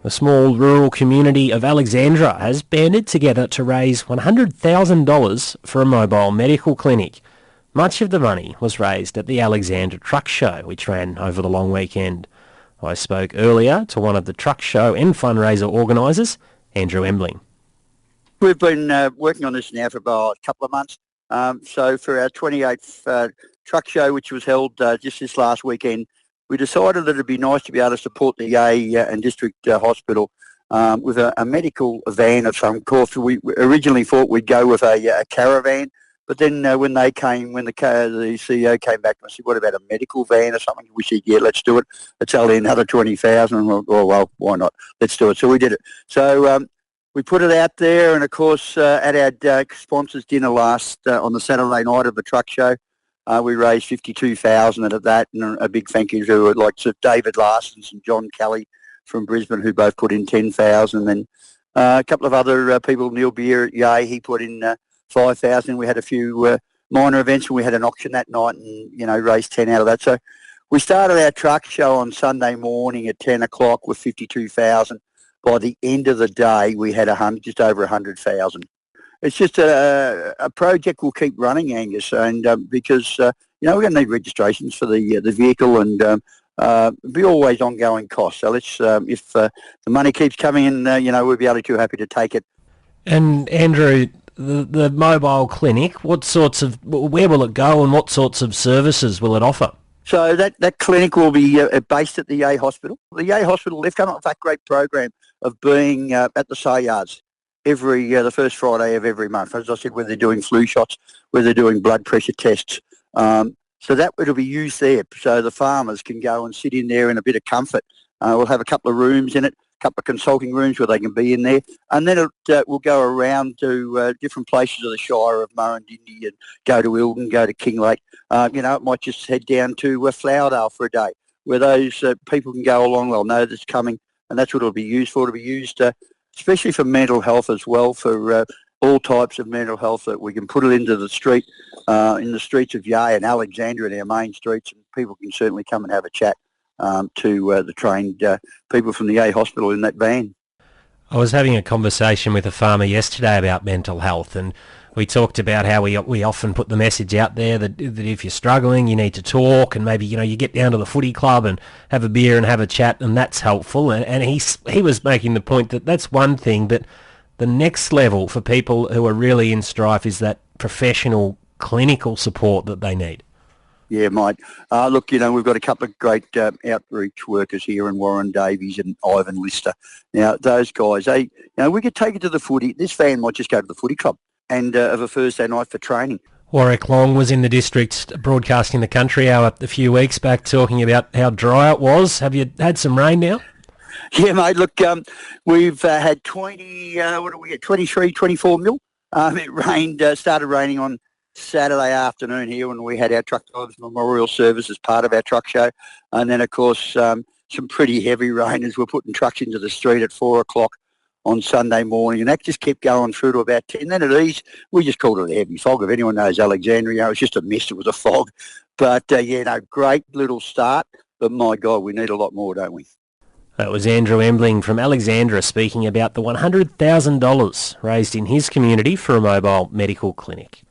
The small rural community of Alexandra has banded together to raise $100,000 for a mobile medical clinic. Much of the money was raised at the Alexandra Truck Show, which ran over the long weekend. I spoke earlier to one of the truck show and fundraiser organisers, Andrew Embling. We've been working on this now for about a couple of months. So for our 28th truck show, which was held just this last weekend, we decided that it'd be nice to be able to support the Yea and District Hospital with a medical van of some sort. We originally thought we'd go with a caravan, but then when the CEO came back and said, "What about a medical van or something?" We said, "Yeah, let's do it. It's only another 20,000." Well, why not? Let's do it. So we did it. So we put it out there, and of course, at our sponsors' dinner on the Saturday night of the truck show, we raised 52,000 out of that, and a big thank you to David Larson and John Kelly from Brisbane, who both put in 10,000, and a couple of other people. Neil Beer at Yea, he put in 5,000. We had a few minor events, and we had an auction that night, and raised 10 out of that. So we started our truck show on Sunday morning at 10 o'clock with 52,000. By the end of the day, we had just over 100,000. It's just a project we'll keep running, Angus, and because we're going to need registrations for the vehicle, and be always ongoing costs. So let's, if the money keeps coming in, we'll be too happy to take it. And Andrew, the mobile clinic, where will it go, and what sorts of services will it offer? So that clinic will be based at the Yea Hospital. The Yea Hospital, they've come up with that great program of being at the sale yards the first Friday of every month. As I said, where they're doing flu shots, where they're doing blood pressure tests. So that will be used there, so the farmers can go and sit in there in a bit of comfort. We'll have a couple of rooms in it, a couple of consulting rooms where they can be in there, and then we'll go around to different places of the Shire of Murrindindi and go to Ilden, go to Kinglake. It might just head down to Flowerdale for a day, where those people can go along. They'll know that's coming, and that's what it'll be used for. It'll be used especially for mental health as well, for all types of mental health, that we can put it into the street, in the streets of Yea and Alexandra, in our main streets, and people can certainly come and have a chat to the trained people from the Yea Hospital in that van. I was having a conversation with a farmer yesterday about mental health, and we talked about how we often put the message out there that if you're struggling, you need to talk, and maybe you get down to the footy club and have a beer and have a chat, and that's helpful. And he was making the point that that's one thing, but the next level for people who are really in strife is that professional clinical support that they need. Yeah, mate. Look, we've got a couple of great outreach workers here in Warren Davies and Ivan Lister. Now, those guys, we could take it to the footy. This van might just go to the footy club and of a Thursday night for training. Warwick Long was in the district broadcasting the Country Hour a few weeks back, talking about how dry it was. Have you had some rain now? Yeah, mate. Look, we've had 23, 24 mil. It started raining on Saturday afternoon here when we had our truck drivers memorial service as part of our truck show, and then of course some pretty heavy rain as we're putting trucks into the street at 4 o'clock on Sunday morning, and that just kept going through to about 10. Then at ease, we just called it a heavy fog. If anyone knows Alexandria, it was just a mist, it was a fog. But great little start, but my God, we need a lot more, don't we? That was Andrew Embling from Alexandra speaking about the $100,000 raised in his community for a mobile medical clinic.